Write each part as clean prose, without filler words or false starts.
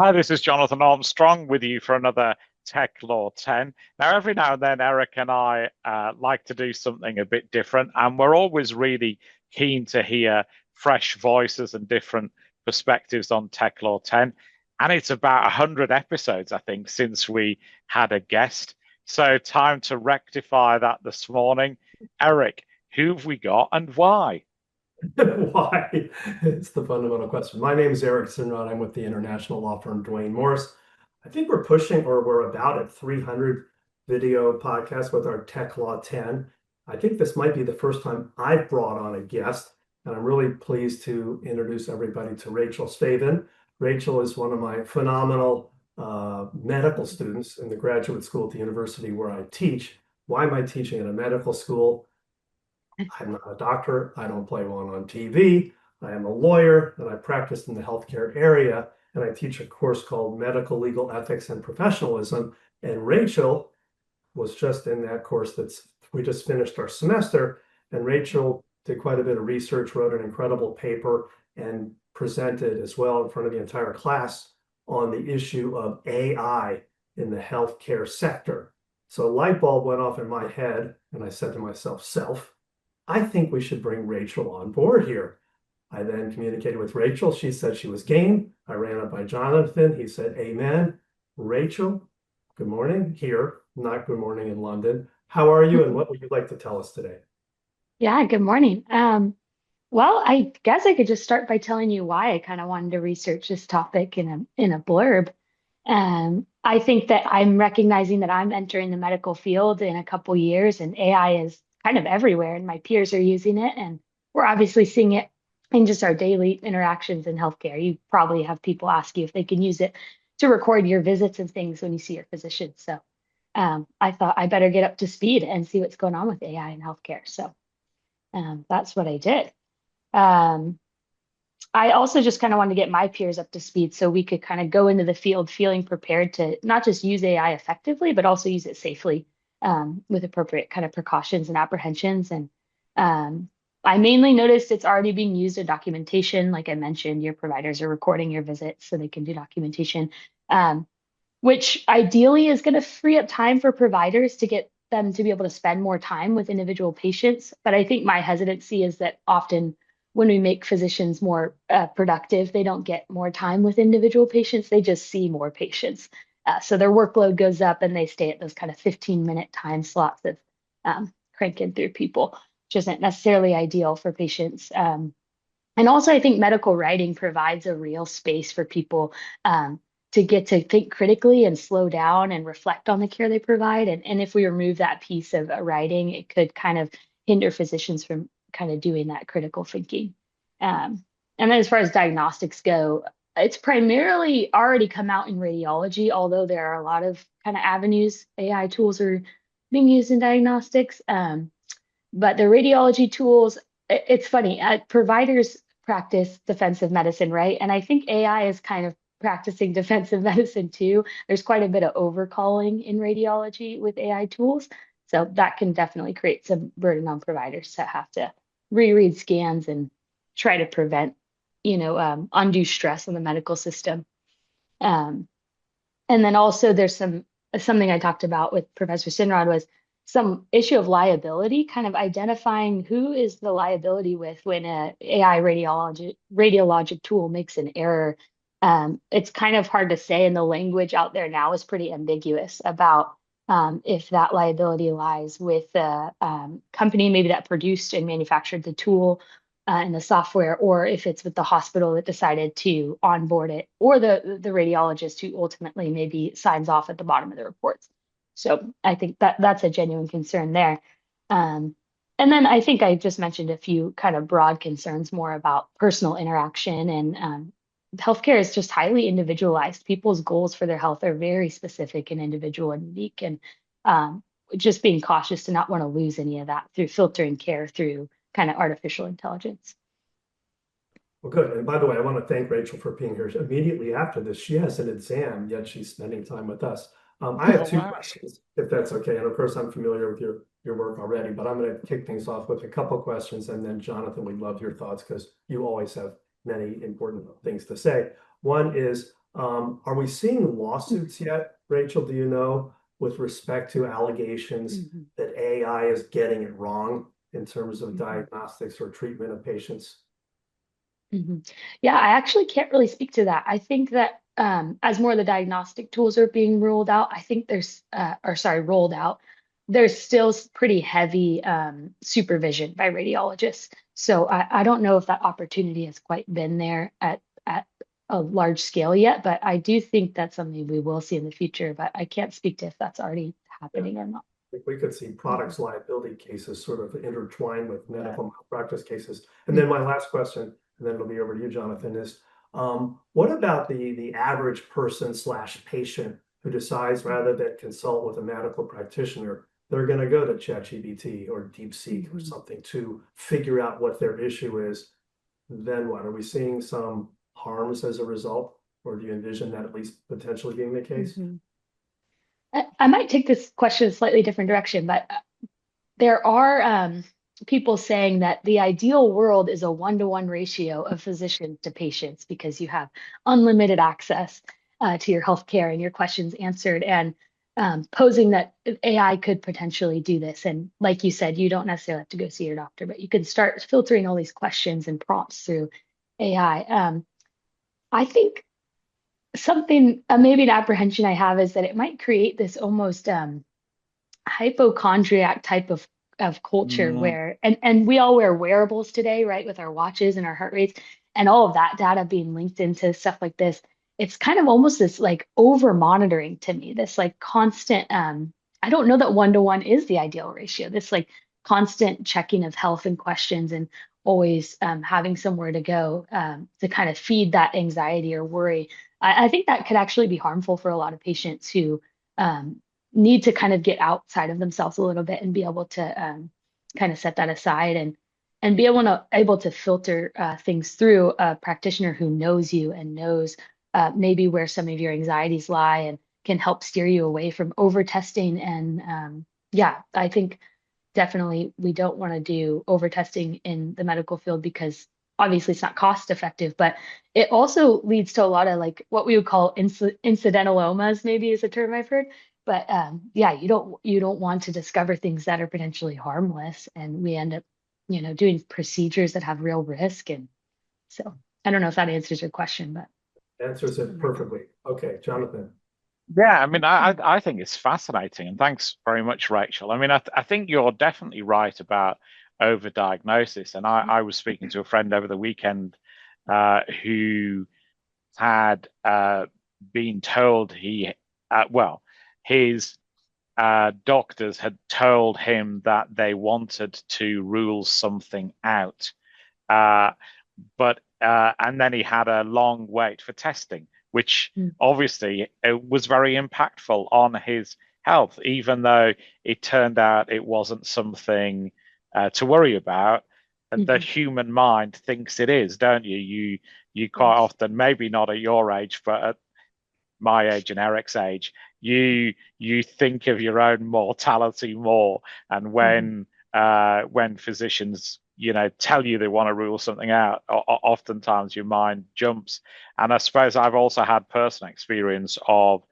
Hi, this is Jonathan Armstrong with you for another Tech Law 10. Every now and then, Eric and I like to do something a bit different, and we're always really keen to hear fresh voices and different perspectives on Tech Law 10. And it's about 100 episodes, I think, since we had a guest. So, time to rectify that this morning. Eric, who have we got and why? Why? It's the fundamental question. My name is Eric Sinrod. I'm with the international law firm Dwayne Morris. I think we're pushing, or we're about at 300 video podcasts with our Tech Law 10. I think this might be the first time I've brought on a guest, and I'm really pleased to introduce everybody to Rachel Stavin. Rachel is one of my phenomenal medical students in the graduate school at the university where I teach. Why am I teaching at a medical school? I'm not a doctor. I don't play one on TV. I am a lawyer and I practice in the healthcare area. And I teach a course called Medical Legal Ethics and Professionalism. And Rachel was just in that course we just finished our semester. And Rachel did quite a bit of research, wrote an incredible paper, and presented as well in front of the entire class on the issue of AI in the healthcare sector. So a light bulb went off in my head, and I said to myself, I think we should bring Rachel on board here. I then communicated with Rachel. She said she was game. I ran it by Jonathan. He said, Amen. Rachel, good morning here, not good morning in London. How are you and what would you like to tell us today? Yeah, good morning. Well, I guess I could just start by telling you why I kind of wanted to research this topic in a blurb. I think that I'm recognizing that I'm entering the medical field in a couple years, and AI is kind of everywhere, and my peers are using it, and we're obviously seeing it in just our daily interactions in healthcare. You probably have people ask you if they can use it to record your visits and things when you see your physician. So I thought I better get up to speed and see what's going on with AI in healthcare. So that's what I did. Um, I also just kind of wanted to get my peers up to speed so we could kind of go into the field feeling prepared to not just use AI effectively, but also use it safely with appropriate kind of precautions and apprehensions. And I mainly noticed it's already being used in documentation. Like I mentioned, your providers are recording your visits so they can do documentation, um, which ideally is going to free up time for providers to get them to be able to spend more time with individual patients. But I think my hesitancy is that often when we make physicians more productive, they don't get more time with individual patients. They just see more patients. So their workload goes up and they stay at those kind of 15-minute time slots of cranking through people, which isn't necessarily ideal for patients. And also, I think medical writing provides a real space for people to get to think critically and slow down and reflect on the care they provide. And if we remove that piece of writing, it could kind of hinder physicians from kind of doing that critical thinking. And then as far as diagnostics go, it's primarily already come out in radiology, although there are a lot of kind of avenues AI tools are being used in diagnostics. But the radiology tools, it's funny, providers practice defensive medicine, right? And I think AI is kind of practicing defensive medicine too. There's quite a bit of overcalling in radiology with AI tools. So that can definitely create some burden on providers to have to reread scans and try to prevent, undue stress on the medical system. Um, and then also there's something I talked about with Professor Sinrod was some issue of liability, kind of identifying who is the liability with when a AI radiologic tool makes an error. It's kind of hard to say, and the language out there now is pretty ambiguous about if that liability lies with the company maybe that produced and manufactured the tool and the software, or if it's with the hospital that decided to onboard it, or the radiologist who ultimately maybe signs off at the bottom of the reports. So I think that that's a genuine concern there. Um, and then I think I just mentioned a few kind of broad concerns more about personal interaction and healthcare is just highly individualized. People's goals for their health are very specific and individual and unique. And um, just being cautious to not want to lose any of that through filtering care through kind of artificial intelligence. Well, good. And by the way, I want to thank Rachel for being here. Immediately after this, she has an exam, yet she's spending time with us. I have Oh, two wow. questions, if that's okay. And of course, I'm familiar with your work already, but I'm going to kick things off with a couple questions. And then, Jonathan, we'd love your thoughts because you always have many important things to say. One is, Are we seeing lawsuits yet, Rachel? Do you know, with respect to allegations that AI is getting it wrong in terms of diagnostics or treatment of patients? Yeah, I actually can't really speak to that. I think that as more of the diagnostic tools are being ruled out, I think rolled out, there's still pretty heavy supervision by radiologists. So I don't know if that opportunity has quite been there at a large scale yet, but I do think that's something we will see in the future, but I can't speak to if that's already happening or not. I think we could see products liability cases sort of intertwined with Yeah. medical malpractice cases. And then my last question, and then it'll be over to you, Jonathan, is what about the average person / patient who decides rather than consult with a medical practitioner, they're going to go to ChatGPT or DeepSeek or something to figure out what their issue is? Then what? Are we seeing some harms as a result, or do you envision that at least potentially being the case? I might take this question a slightly different direction, but there are people saying that the ideal world is a one-to-one ratio of physicians to patients because you have unlimited access to your healthcare and your questions answered, and posing that AI could potentially do this. And like you said, you don't necessarily have to go see your doctor, but you can start filtering all these questions and prompts through AI. I think something, maybe an apprehension I have is that it might create this almost hypochondriac type of culture where and we all wear wearables today, right, with our watches and our heart rates and all of that data being linked into stuff like this. It's kind of almost this like over monitoring to me, this like constant I don't know that one-to-one is the ideal ratio, this like constant checking of health and questions and always having somewhere to go to kind of feed that anxiety or worry. I think that could actually be harmful for a lot of patients who need to kind of get outside of themselves a little bit and be able to kind of set that aside and be able to filter things through a practitioner who knows you and knows maybe where some of your anxieties lie and can help steer you away from over testing. And yeah, I think definitely we don't want to do over testing in the medical field because obviously it's not cost effective, but it also leads to a lot of like what we would call incidentalomas, maybe is a term I've heard. But yeah, you don't want to discover things that are potentially harmless, and we end up, doing procedures that have real risk. And so I don't know if that answers your question, but Answers it perfectly. Okay, Jonathan. Yeah, I mean, I think it's fascinating, and thanks very much, Rachel. I mean, I think you're definitely right about overdiagnosis, and I was speaking to a friend over the weekend who had been told his doctors had told him that they wanted to rule something out, uh, and then he had a long wait for testing, which obviously was very impactful on his health, even though it turned out it wasn't something to worry about. And the human mind thinks it is, don't you? You quite often, maybe not at your age, but at my age and Eric's age, you think of your own mortality more. And when physicians tell you they want to rule something out, oftentimes your mind jumps. And I suppose I've also had personal experience of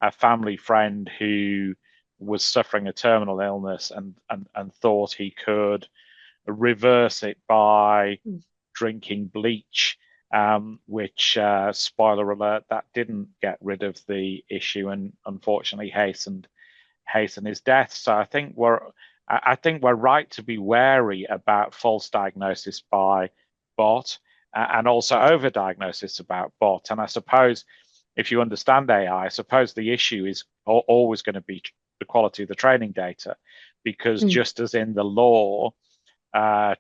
a family friend who was suffering a terminal illness and thought he could reverse it by drinking bleach, which, spoiler alert, that didn't get rid of the issue and unfortunately hastened his death. So I think we're right to be wary about false diagnosis by bot and also overdiagnosis about bot. And I suppose if you understand AI, I suppose the issue is always going to be the quality of the training data, because just as in the law,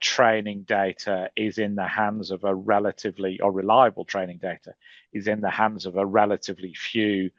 training data is in the hands of a relatively, or reliable training data is in the hands of a relatively few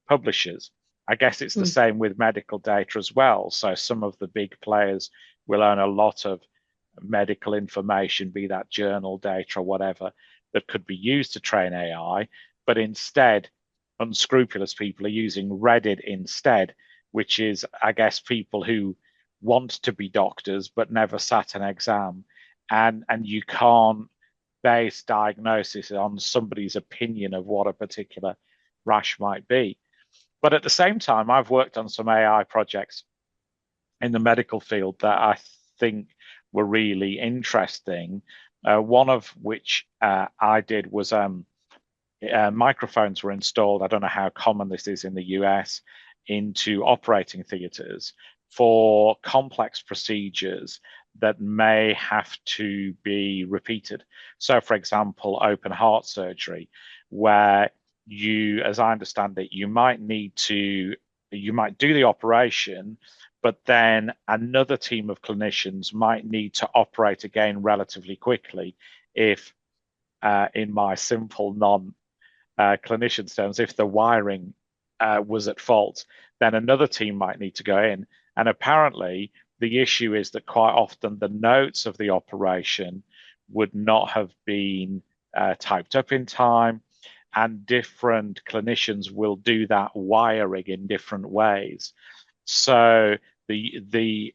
publishers. I guess it's the same with medical data as well. So some of the big players will own a lot of medical information, be that journal data or whatever, that could be used to train AI. But instead, unscrupulous people are using Reddit instead, which is, I guess, people who want to be doctors but never sat an exam. And you can't base diagnosis on somebody's opinion of what a particular rash might be. But at the same time, I've worked on some AI projects in the medical field that I think were really interesting. One of which I did was microphones were installed. I don't know how common this is in the US, into operating theaters for complex procedures that may have to be repeated. So, for example, open heart surgery, where you, as I understand it, you might do the operation, but then another team of clinicians might need to operate again relatively quickly if, in my simple non-clinician's terms, if the wiring was at fault, then another team might need to go in. And apparently, the issue is that quite often the notes of the operation would not have been typed up in time, and different clinicians will do that wiring in different ways. So the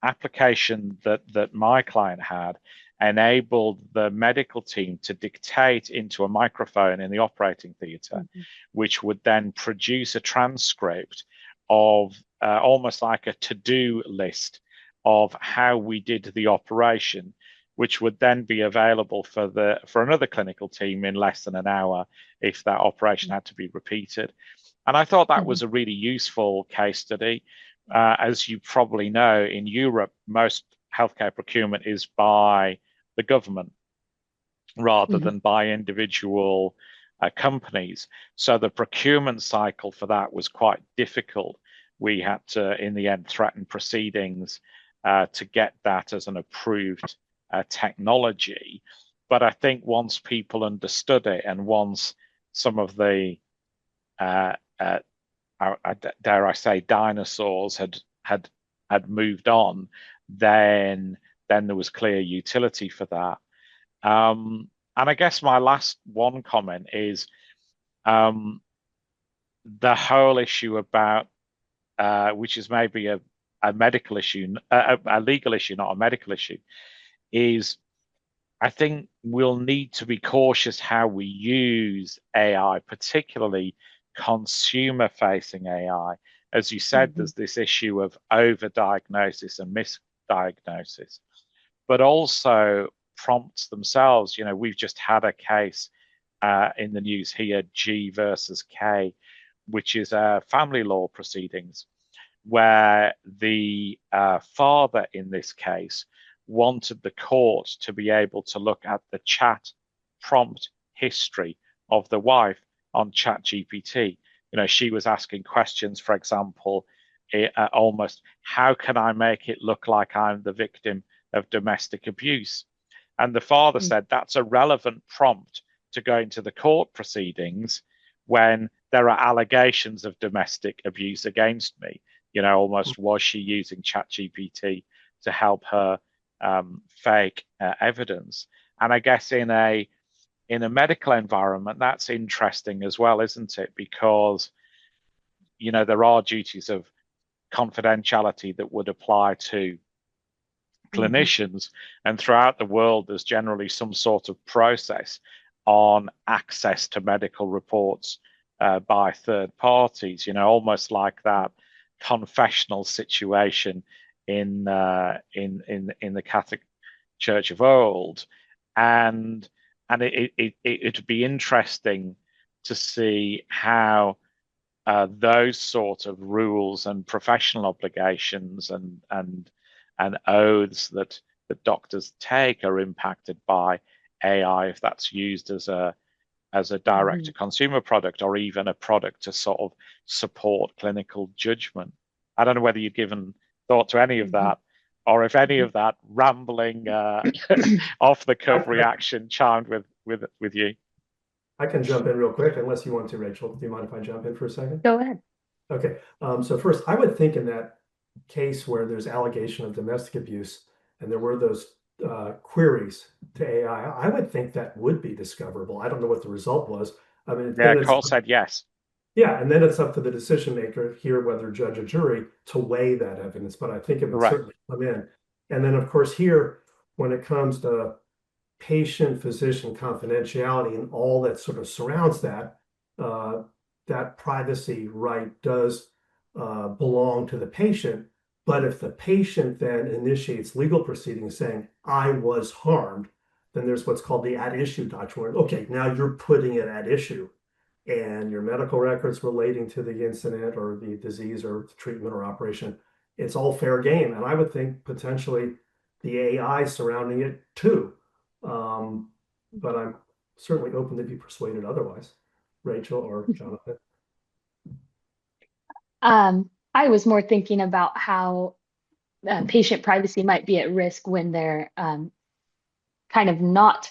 application that my client had enabled the medical team to dictate into a microphone in the operating theater, which would then produce a transcript of almost like a to-do list of how we did the operation, which would then be available for another clinical team in less than an hour if that operation had to be repeated. And I thought that was a really useful case study. As you probably know, in Europe, most healthcare procurement is by the government rather than by individual companies. So the procurement cycle for that was quite difficult. We had to, in the end, threaten proceedings to get that as an approved technology. But I think once people understood it, and once some of the dare I say, dinosaurs had moved on, then there was clear utility for that. And I guess my last one comment is the whole issue about, which is maybe a medical issue, a legal issue, not a medical issue, is I think we'll need to be cautious how we use AI, particularly consumer-facing AI. As you said, there's this issue of overdiagnosis and misdiagnosis, but also prompts themselves. You know, we've just had a case in the news here, G versus K, which is family law proceedings, where the father in this case wanted the court to be able to look at the chat prompt history of the wife on ChatGPT. You know, she was asking questions, for example, almost, how can I make it look like I'm the victim of domestic abuse? And the father said, that's a relevant prompt to go into the court proceedings when there are allegations of domestic abuse against me. You know, almost, was she using ChatGPT to help her fake evidence? And I guess in a medical environment, that's interesting as well, isn't it? Because, you know, there are duties of confidentiality that would apply to clinicians, and throughout the world, there's generally some sort of process on access to medical reports by third parties. You know, almost like that confessional situation in the Catholic Church of old, and it'd be interesting to see how those sort of rules and professional obligations and oaths that doctors take are impacted by AI, if that's used as a direct to consumer product, or even a product to sort of support clinical judgment. I don't know whether you've given thought to any of that, or if any of that rambling off the cuff reaction chimed with you. I can jump in real quick, unless you want to, Rachel. Do you mind if I jump in for a second? Go ahead. Okay. So first, I would think in that case where there's allegation of domestic abuse and there were those queries to AI, I would think that would be discoverable. I don't know what the result was. I mean, yeah, Cole said yes. Yeah, and then it's up to the decision maker here, whether judge or jury, to weigh that evidence. But I think it would certainly come in. And then, of course, here, when it comes to patient-physician confidentiality and all that sort of surrounds that, that privacy right does belong to the patient. But if the patient then initiates legal proceedings saying, I was harmed, then there's what's called the at issue doctrine. Okay, now you're putting it at issue, and your medical records relating to the incident or the disease or treatment or operation, it's all fair game. And I would think potentially the AI surrounding it too. But I'm certainly open to be persuaded otherwise. Rachel or Jonathan? I was more thinking about how patient privacy might be at risk when they're kind of not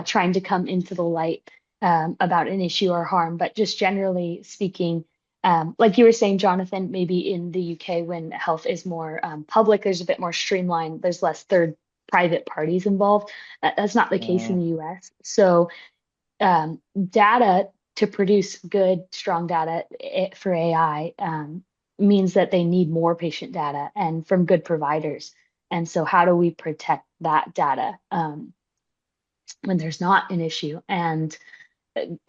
trying to come into the light about an issue or harm, but just generally speaking, like you were saying, Jonathan, maybe in the UK when health is more public, there's a bit more streamlined, there's less third private parties involved. That's not the case in the US. So data to produce good, strong data for AI means that they need more patient data and from good providers. And so how do we protect that data when there's not an issue? And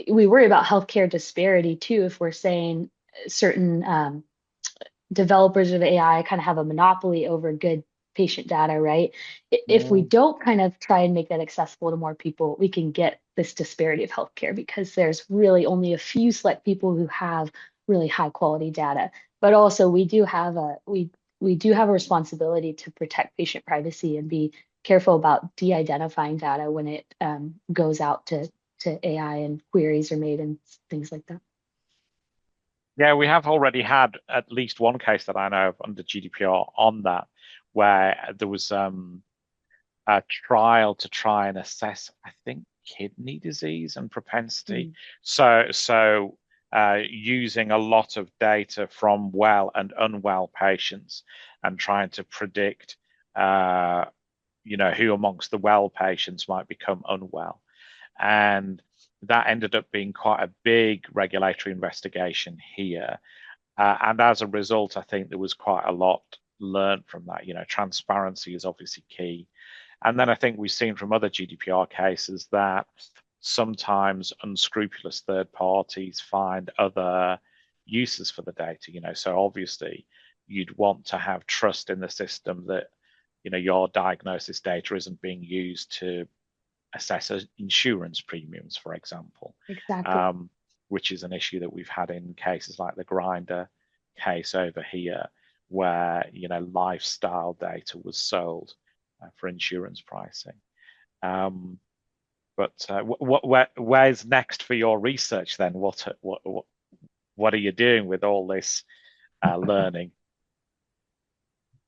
we worry about healthcare disparity too, if we're saying certain developers of AI kind of have a monopoly over good patient data, right? If we don't kind of try and make that accessible to more people, we can get this disparity of healthcare because there's really only a few select people who have really high quality data. But also we do have a responsibility to protect patient privacy and be careful about de-identifying data when it goes out to AI and queries are made and things like that. Yeah, we have already had at least one case that I know of under GDPR on that, where there was a trial to try and assess, I think, kidney disease and propensity. So using a lot of data from well and unwell patients and trying to predict, who amongst the well patients might become unwell. And that ended up being quite a big regulatory investigation here. And as a result, I think there was quite a lot learned from that. Transparency is obviously key. And then I think we've seen from other GDPR cases that sometimes unscrupulous third parties find other uses for the data. So obviously you'd want to have trust in the system that, your diagnosis data isn't being used to assess insurance premiums, for example. Exactly. Which is an issue that we've had in cases like the Grinder case over here, where lifestyle data was sold for insurance pricing. But where's next for your research then? What are you doing with all this learning?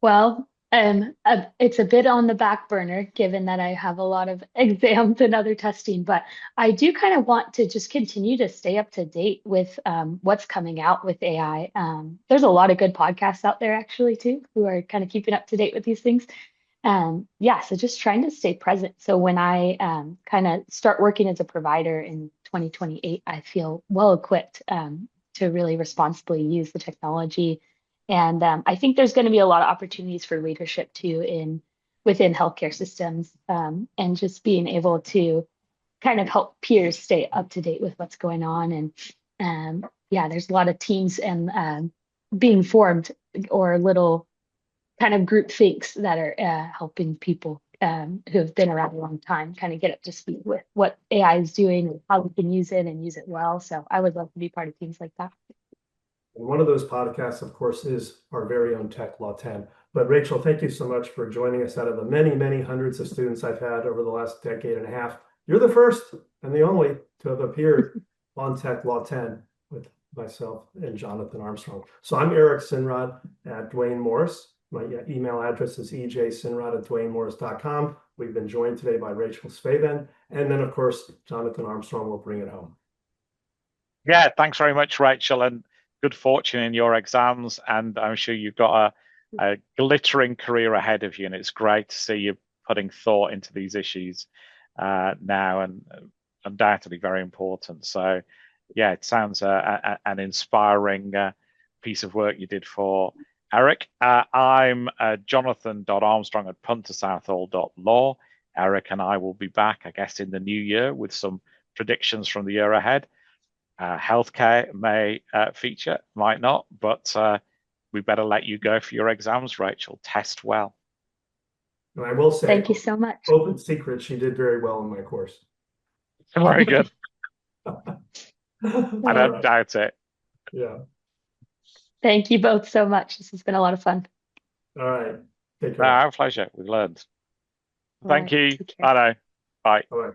Well, it's a bit on the back burner given that I have a lot of exams and other testing, but I do kind of want to just continue to stay up to date with what's coming out with AI. There's a lot of good podcasts out there actually too, who are kind of keeping up to date with these things. So just trying to stay present. So when I kind of start working as a provider in 2028, I feel well equipped to really responsibly use the technology. And I think there's going to be a lot of opportunities for leadership too within healthcare systems and just being able to kind of help peers stay up to date with what's going on. And there's a lot of teams and being formed or little kind of group thinks that are helping people who have been around a long time kind of get up to speed with what AI is doing and how we can use it and use it well. So I would love to be part of teams like that. And one of those podcasts, of course, is our very own TechLaw10. But Rachel, thank you so much for joining us. Out of the many, many hundreds of students I've had over the last decade and a half, you're the first and the only to have appeared on TechLaw10 with myself and Jonathan Armstrong. So I'm Eric Sinrod at Duane Morris. My email address is ejsinrod@duanemorris.com. We've been joined today by Rachel Spaven. And then, of course, Jonathan Armstrong will bring it home. Yeah, thanks very much, Rachel, and good fortune in your exams. And I'm sure you've got a glittering career ahead of you. And it's great to see you putting thought into these issues now, and undoubtedly very important. So, yeah, it sounds an inspiring piece of work you did for Eric. I'm Jonathan.Armstrong at puntersouthall.law. Eric and I will be back, I guess, in the new year with some predictions from the year ahead. Healthcare may feature, might not, but we better let you go for your exams, Rachel. Test well. And I will say, Thank you so much. open secret, she did very well in my course. Very good. I don't Right. doubt it. Yeah. Thank you both so much. This has been a lot of fun. All right. Take No, care. our pleasure. We learned. All Thank right, you. take care. Bye now. Bye. Bye.